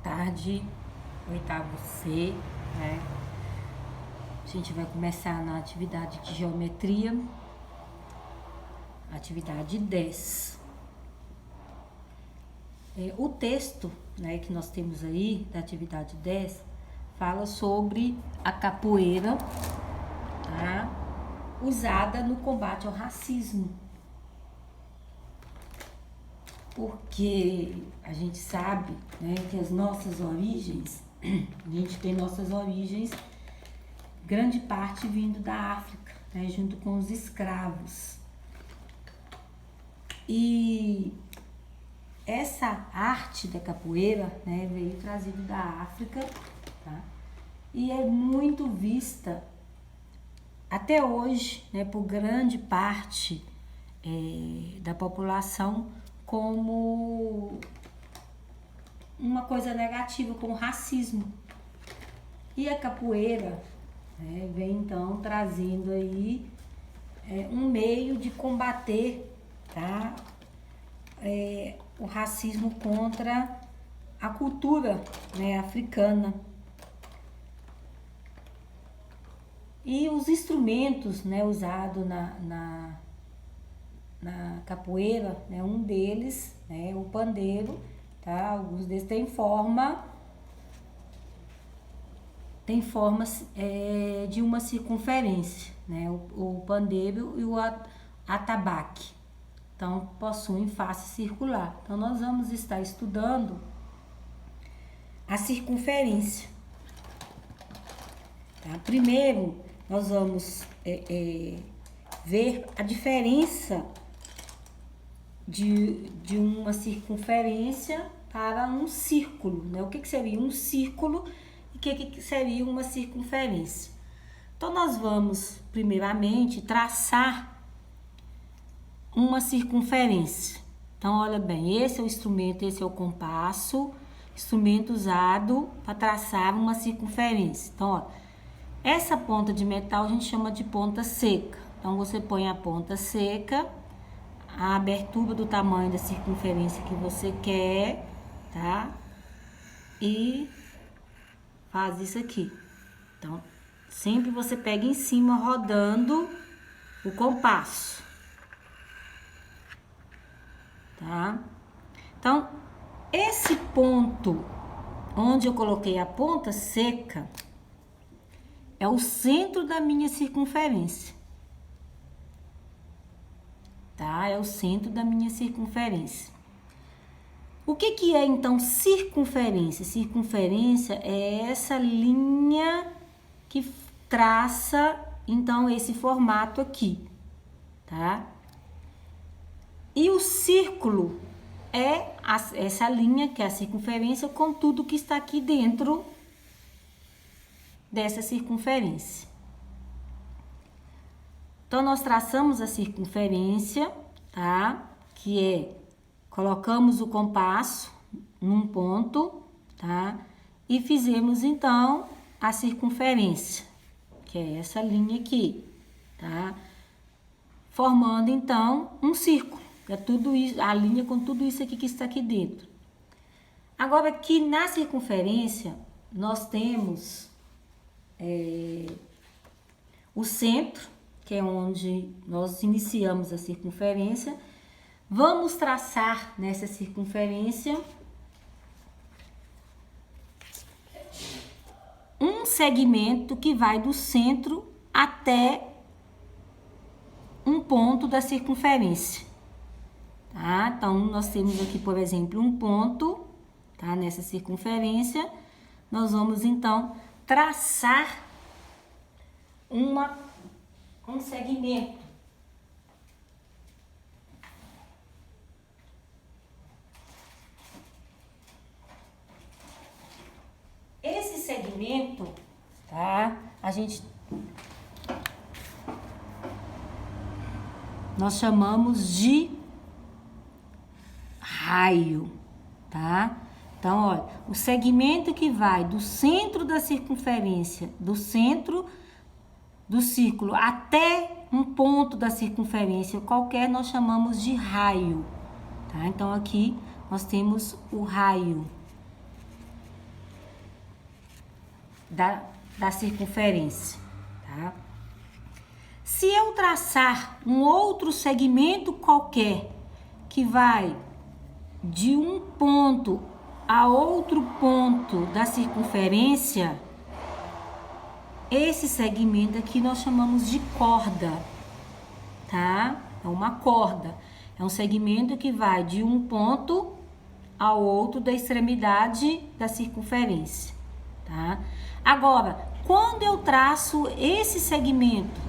tarde, oitavo C, né? A gente vai começar na atividade de geometria, atividade 10. O texto, né, que nós temos aí da atividade 10 fala sobre a capoeira, tá? Usada no combate ao racismo. Porque a gente sabe, né, que as nossas origens, a gente tem nossas origens, grande parte vindo da África, né, junto com os escravos. E essa arte da capoeira, né, veio trazida da África, tá? E é muito vista até hoje, né, por grande parte da população como uma coisa negativa, como racismo. E a capoeira, né, vem então trazendo aí um meio de combater, tá, o racismo contra a cultura, né, africana. E os instrumentos, né, usados na capoeira, né, um deles, né, o pandeiro, tá? Alguns deles têm forma de uma circunferência, né? O pandeiro e o atabaque. Então, possuem face circular. Então, nós vamos estar estudando a circunferência. Tá? Primeiro, nós vamos ver a diferença de uma circunferência para um círculo, né? O que seria um círculo e o que seria uma circunferência. Então, nós vamos, primeiramente, traçar uma circunferência. Então, olha bem, esse é o instrumento, esse é o compasso, instrumento usado para traçar uma circunferência. Então, ó, essa ponta de metal a gente chama de ponta seca. Então, você põe a ponta seca, a abertura do tamanho da circunferência que você quer, tá? E faz isso aqui. Então, sempre você pega em cima, rodando o compasso. Tá? Então, esse ponto onde eu coloquei a ponta seca é o centro da minha circunferência. Tá? É o centro da minha circunferência. O que é então circunferência? Circunferência é essa linha que traça então esse formato aqui, tá? E o círculo é essa linha que é a circunferência com tudo que está aqui dentro dessa circunferência. Então, nós traçamos a circunferência, tá? Que é, colocamos o compasso num ponto, tá? E fizemos, então, a circunferência, que é essa linha aqui, tá? Formando, então, um círculo. É tudo isso, a linha com tudo isso aqui que está aqui dentro. Agora, aqui na circunferência, nós temos o centro, que é onde nós iniciamos a circunferência. Vamos traçar nessa circunferência um segmento que vai do centro até um ponto da circunferência. Tá? Então, nós temos aqui, por exemplo, um ponto, tá? Nessa circunferência. Nós vamos, então, traçar um segmento. Esse segmento, tá? Nós chamamos de raio, tá? Então, olha, o segmento que vai do centro da circunferência, do centro do círculo até um ponto da circunferência qualquer, nós chamamos de raio, tá? Então, aqui nós temos o raio. da circunferência, tá? Se eu traçar um outro segmento qualquer que vai de um ponto a outro ponto da circunferência, esse segmento aqui nós chamamos de corda, tá? É uma corda. É um segmento que vai de um ponto ao outro da extremidade da circunferência, tá? Agora, quando eu traço esse segmento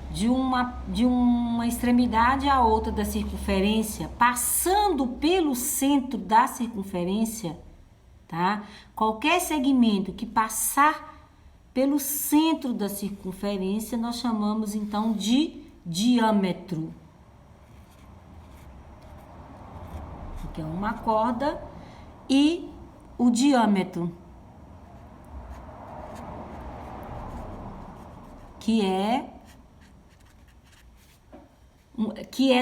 de uma extremidade à outra da circunferência, passando pelo centro da circunferência, tá? Qualquer segmento que passar pelo centro da circunferência, nós chamamos então de diâmetro. Que é uma corda e o diâmetro, que é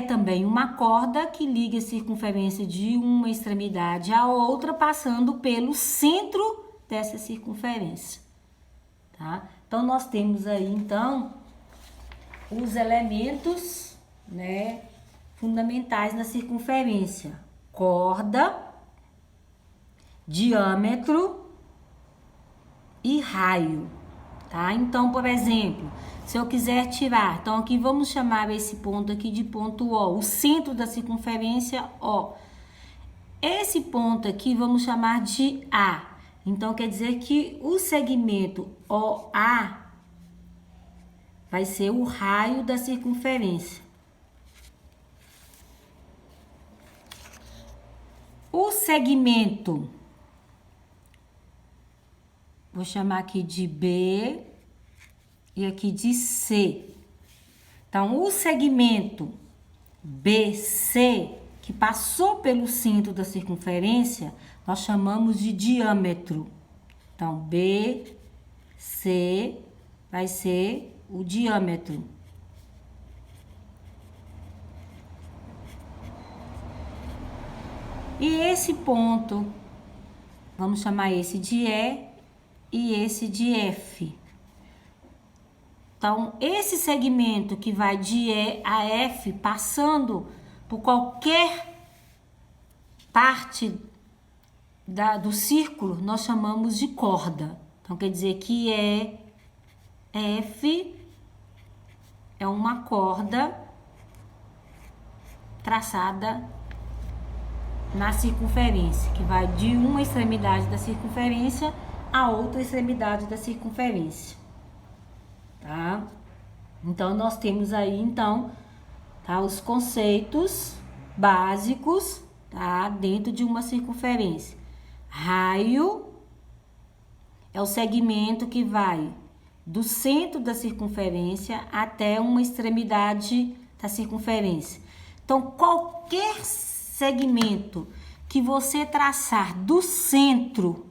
também uma corda que liga a circunferência de uma extremidade à outra, passando pelo centro dessa circunferência, tá? Então, nós temos aí, então, os elementos, né, fundamentais na circunferência: corda, diâmetro e raio, tá? Então, por exemplo, se eu quiser tirar, então aqui vamos chamar esse ponto aqui de ponto O, o centro da circunferência O. Esse ponto aqui vamos chamar de A. Então, quer dizer que o segmento OA vai ser o raio da circunferência. O segmento, vou chamar aqui de B e aqui de C. Então, o segmento BC, que passou pelo centro da circunferência, nós chamamos de diâmetro. Então, BC vai ser o diâmetro. E esse ponto, vamos chamar esse de E e esse de F. Então, esse segmento que vai de E a F, passando por qualquer parte do círculo, nós chamamos de corda. Então, quer dizer que F é uma corda traçada na circunferência, que vai de uma extremidade da circunferência a outra extremidade da circunferência, tá? Então, nós temos aí, então, tá, os conceitos básicos, tá, dentro de uma circunferência. Raio é o segmento que vai do centro da circunferência até uma extremidade da circunferência. Então, qualquer segmento que você traçar do centro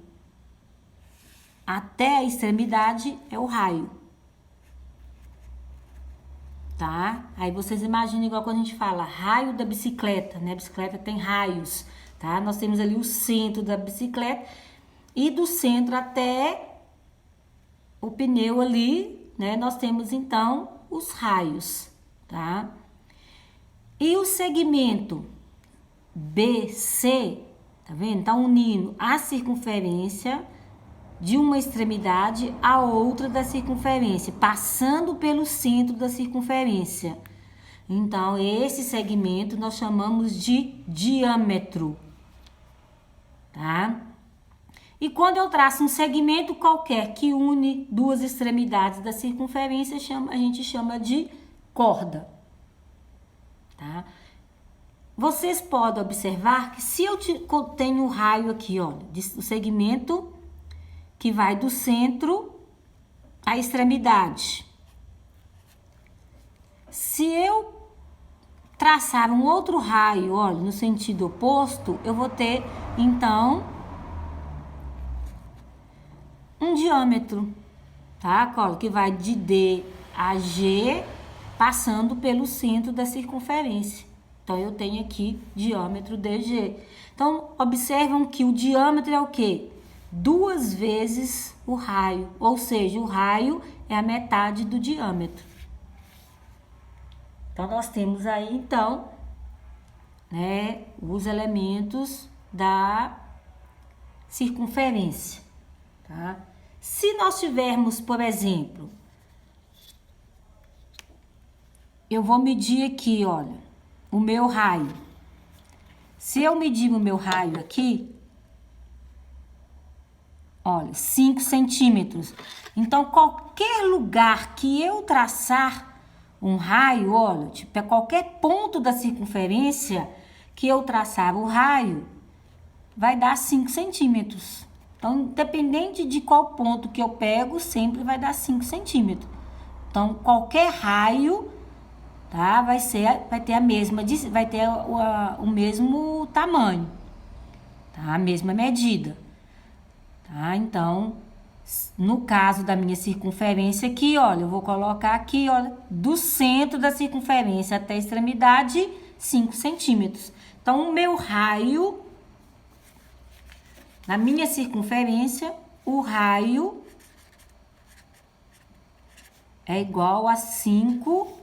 até a extremidade é o raio, tá? Aí vocês imaginam igual quando a gente fala raio da bicicleta, né? A bicicleta tem raios, tá? Nós temos ali o centro da bicicleta e do centro até o pneu ali, né? Nós temos então os raios, tá? E o segmento BC, tá vendo? Tá unindo a circunferência de uma extremidade a outra da circunferência, passando pelo centro da circunferência. Então, esse segmento nós chamamos de diâmetro, tá? E quando eu traço um segmento qualquer que une duas extremidades da circunferência, a gente chama de corda, tá? Vocês podem observar que se eu tenho um raio aqui, ó, o segmento que vai do centro à extremidade. Se eu traçar um outro raio, olha, no sentido oposto, eu vou ter, então, um diâmetro, tá? Olha, que vai de D a G, passando pelo centro da circunferência. Então, eu tenho aqui diâmetro DG. Então, observam que o diâmetro é o quê? 2 vezes o raio, ou seja, o raio é a metade do diâmetro. Então, nós temos aí, então, né, os elementos da circunferência, tá? Se nós tivermos, por exemplo, eu vou medir aqui, olha, o meu raio. Se eu medir o meu raio aqui, olha, 5 centímetros. Então, qualquer lugar que eu traçar um raio, olha, tipo, é qualquer ponto da circunferência que eu traçar o raio, vai dar 5 centímetros. Então, independente de qual ponto que eu pego, sempre vai dar 5 centímetros. Então, qualquer raio, tá, vai ter a mesma, vai ter o mesmo tamanho, tá, a mesma medida. Tá, então, no caso da minha circunferência aqui, olha, eu vou colocar aqui, olha, do centro da circunferência até a extremidade, 5 centímetros. Então, o meu raio, na minha circunferência, o raio é igual a 5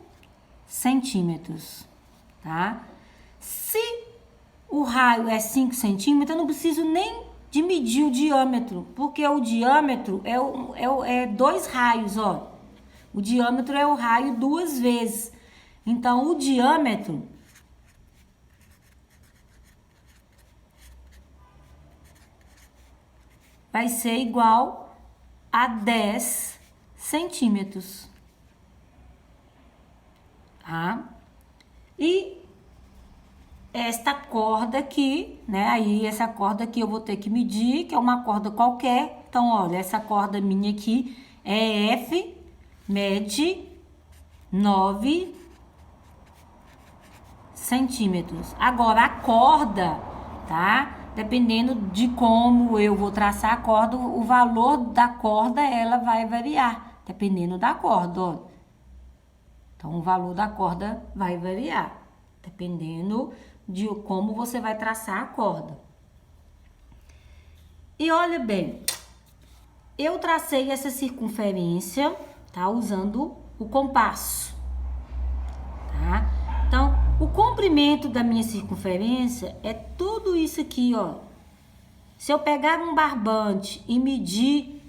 centímetros, tá? Se o raio é 5 centímetros, eu não preciso nem de medir o diâmetro, porque o diâmetro é 2 raios, ó. O diâmetro é o raio 2 vezes. Então, o diâmetro vai ser igual a 10 centímetros, tá? E esta corda aqui, né? Aí essa corda aqui eu vou ter que medir, que é uma corda qualquer. Então, olha, essa corda minha aqui é F, mede 9 centímetros. Agora, a corda, tá? Dependendo de como eu vou traçar a corda, o valor da corda, ela vai variar, dependendo da corda, ó. Então, o valor da corda vai variar, dependendo de como você vai traçar a corda. E olha bem, eu tracei essa circunferência, tá? Usando o compasso, tá? Então, o comprimento da minha circunferência é tudo isso aqui, ó. Se eu pegar um barbante e medir,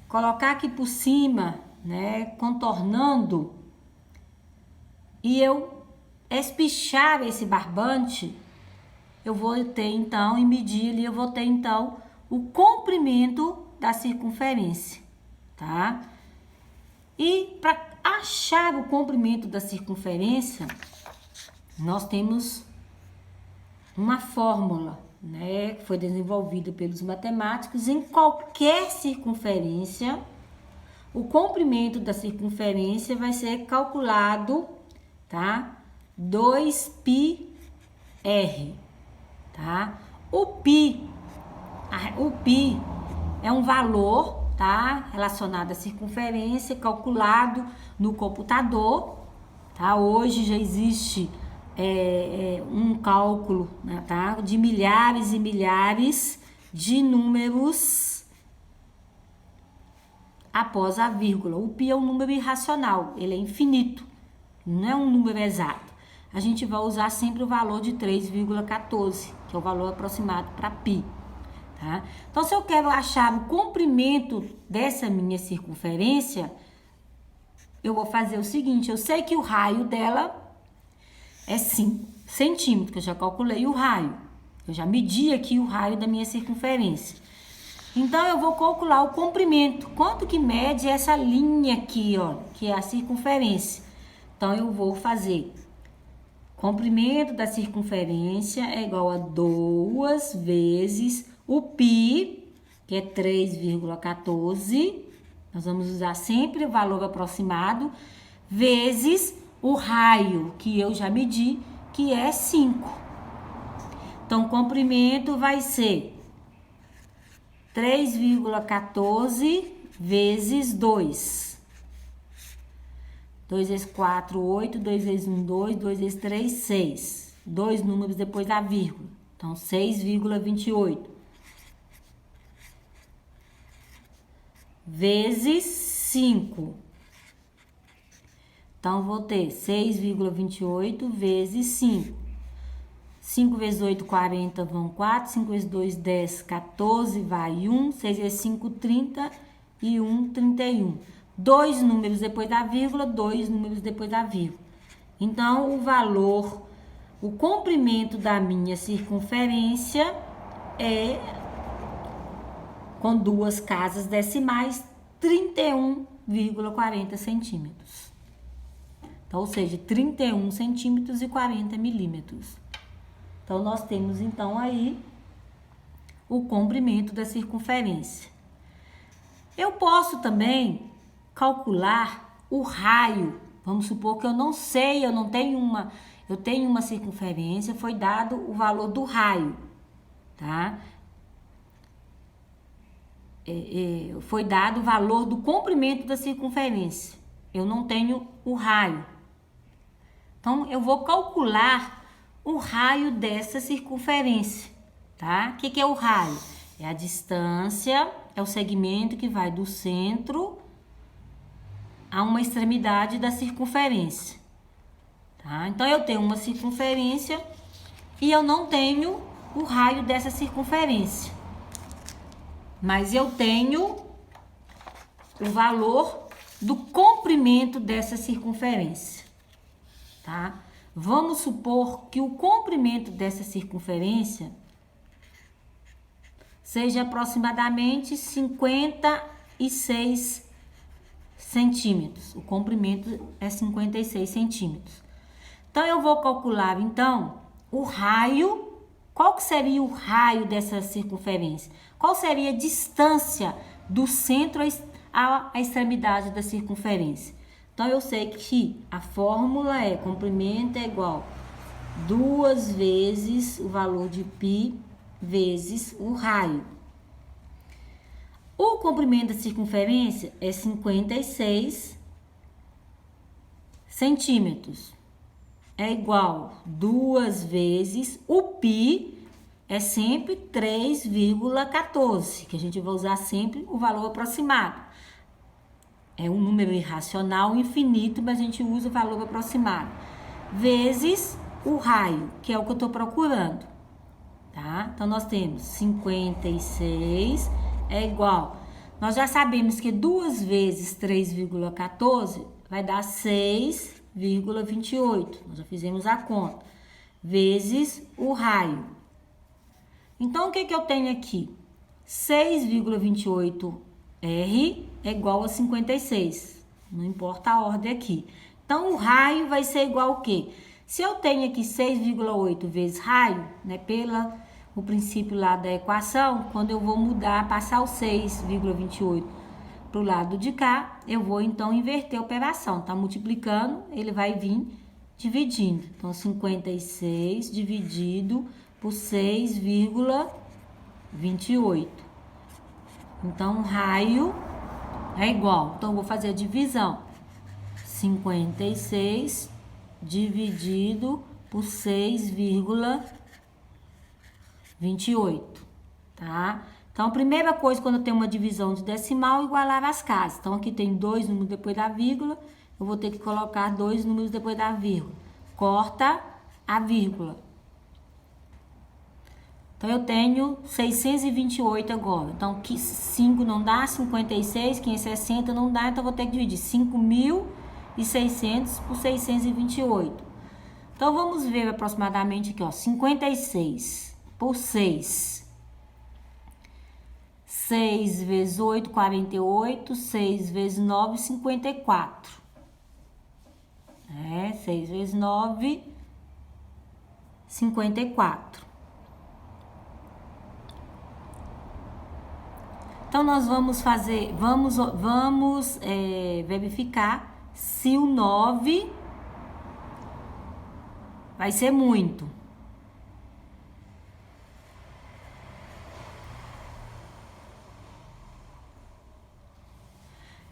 colocar aqui por cima, né, contornando, e eu espichar esse barbante, eu vou ter então, e medir ali, eu vou ter então o comprimento da circunferência, tá? E para achar o comprimento da circunferência, nós temos uma fórmula, né, que foi desenvolvida pelos matemáticos. Em qualquer circunferência, o comprimento da circunferência vai ser calculado, tá? 2πr, tá? O pi é um valor, tá? Relacionado à circunferência, calculado no computador, tá? Hoje já existe um cálculo, né, tá? De milhares e milhares de números após a vírgula. O pi é um número irracional, ele é infinito, não é um número exato. A gente vai usar sempre o valor de 3,14, que é o valor aproximado para pi, tá? Então, se eu quero achar o comprimento dessa minha circunferência, eu vou fazer o seguinte: eu sei que o raio dela é 5 centímetros, que eu já calculei o raio. Eu já medi aqui o raio da minha circunferência. Então, eu vou calcular o comprimento. Quanto que mede essa linha aqui, ó, que é a circunferência. Então, eu vou fazer comprimento da circunferência é igual a 2 vezes o pi, que é 3,14. Nós vamos usar sempre o valor aproximado, vezes o raio, que eu já medi, que é 5. Então, o comprimento vai ser 3,14 vezes 2. 2 vezes 4, 8. 2 vezes 1, 2. 2 vezes 3, 6. 2 números depois da vírgula. Então, 6,28. vezes 5. Então, vou ter 6,28 vezes 5. 5 vezes 8, 40, vão 4. 5 vezes 2, 10, 14, vai 1. 6 vezes 5, 30 e 1, 31. 2 números depois da vírgula, 2 números depois da vírgula. Então, o valor, o comprimento da minha circunferência é, com duas casas decimais, 31,40 centímetros. Então, ou seja, 31 centímetros e 40 milímetros. Então, nós temos, então, aí o comprimento da circunferência. Eu posso também calcular o raio. Vamos supor que eu não sei, eu tenho uma circunferência, foi dado o valor do raio, tá? Foi dado o valor do comprimento da circunferência. Eu não tenho o raio. Então, eu vou calcular o raio dessa circunferência, tá? O que é o raio? É a distância, é o segmento que vai do centro a uma extremidade da circunferência, tá? Então, eu tenho uma circunferência e eu não tenho o raio dessa circunferência, mas eu tenho o valor do comprimento dessa circunferência, tá? Vamos supor que o comprimento dessa circunferência seja aproximadamente 56 centímetros. O comprimento é 56 centímetros. Então, eu vou calcular, então, o raio. Qual que seria o raio dessa circunferência? Qual seria a distância do centro à extremidade da circunferência? Então, eu sei que a fórmula é comprimento é igual 2 vezes o valor de π vezes o raio. O comprimento da circunferência é 56 centímetros. É igual 2 vezes o π, é sempre 3,14, que a gente vai usar sempre o valor aproximado. É um número irracional infinito, mas a gente usa o valor aproximado. Vezes o raio, que é o que eu estou procurando, tá? Então, nós temos 56 é igual. Nós já sabemos que 2 vezes 3,14 vai dar 6,28. Nós já fizemos a conta. Vezes o raio. Então, o que eu tenho aqui? 6,28 R é igual a 56. Não importa a ordem aqui. Então, o raio vai ser igual ao quê? Se eu tenho aqui 6,8 vezes raio, né, o princípio lá da equação, quando eu vou mudar, passar o 6,28 para o lado de cá, eu vou, então, inverter a operação. Tá multiplicando, ele vai vir dividindo. Então, 56 dividido por 6,28. Então, o raio é igual. Então, eu vou fazer a divisão. 56 dividido por 6,28, tá? Então, a primeira coisa, quando eu tenho uma divisão de decimal, igualar as casas. Então, aqui tem 2 números depois da vírgula, eu vou ter que colocar 2 números depois da vírgula. Corta a vírgula. Então, eu tenho 628 agora. Então, 5 não dá, 56, 560 não dá, então eu vou ter que dividir 5.600 por 628. Então, vamos ver aproximadamente aqui, ó, 56 por 6. 6 vezes 8, 48. 6 vezes 9, 54. 6 vezes 9, 54. Então, nós vamos fazer, vamos verificar se o 9 vai ser muito.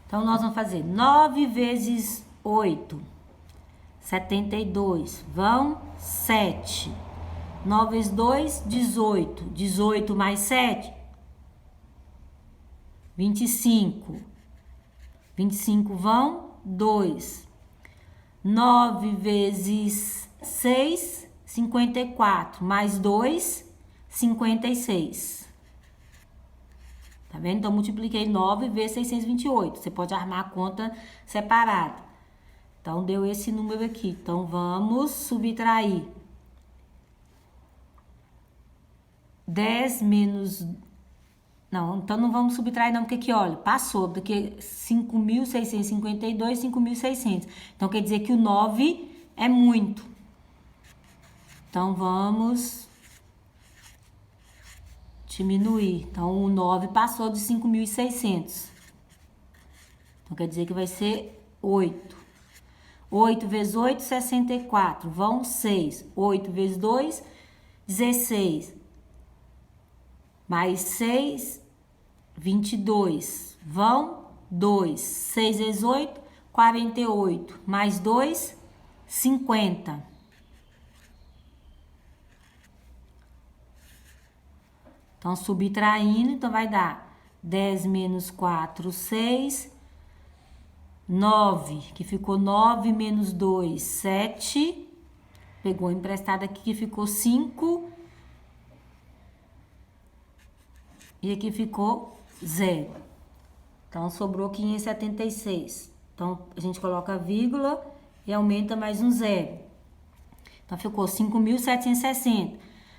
Então, nós vamos fazer 9 vezes 8, 72, vão 7. 9 vezes 2, 18. 18 mais 7, 25. 25 vão 2. 9 vezes 6, 54. Mais 2, 56. Tá vendo? Então, multipliquei 9 vezes 628. Você pode armar a conta separada. Então, deu esse número aqui. Então, vamos subtrair 10 menos... Não, então não vamos subtrair não, porque aqui, olha, passou daqui 5.652, 5.600. Então, quer dizer que o 9 é muito. Então, vamos diminuir. Então, o 9 passou de 5.600. Então, quer dizer que vai ser 8. 8 vezes 8, 64. Vão 6. 8 vezes 2, 16. Mais 6, 22. Vão 2. 6 vezes 8, 48. Mais 2, 50. Então, subtraindo, então vai dar 10 menos 4, 6. 9, que ficou 9 menos 2, 7. Pegou emprestado aqui que ficou 5. E aqui ficou 0. Então, sobrou 576. Então, a gente coloca a vírgula e aumenta mais um 0. Então, ficou 5.760.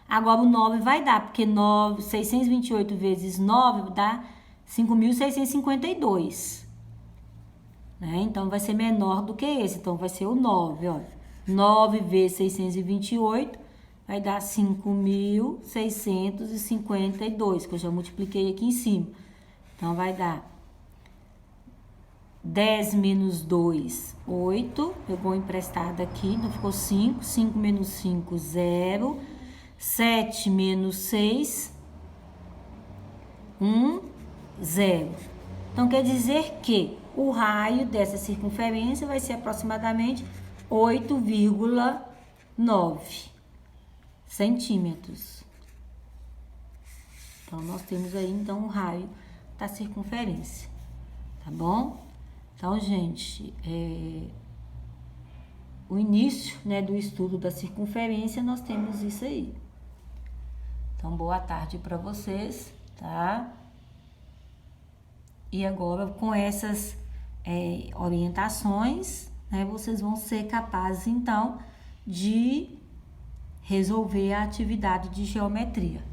Agora, o 9 vai dar, porque 628 vezes 9 dá 5.652. Né? Então, vai ser menor do que esse. Então, vai ser o 9, ó. 9 vezes 628 vai dar 5.652, que eu já multipliquei aqui em cima. Então, vai dar 10 menos 2, 8. Pegou emprestado aqui, então ficou 5. 5 menos 5, 0. 7 menos 6, 1, 0. Então, quer dizer que o raio dessa circunferência vai ser aproximadamente 8,9 centímetros. Então, nós temos aí, então, o raio da circunferência, tá bom? Então, gente, o início, né, do estudo da circunferência, nós temos isso aí. Então, boa tarde para vocês, tá? E agora, com essas orientações, né, vocês vão ser capazes, então, de resolver a atividade de geometria.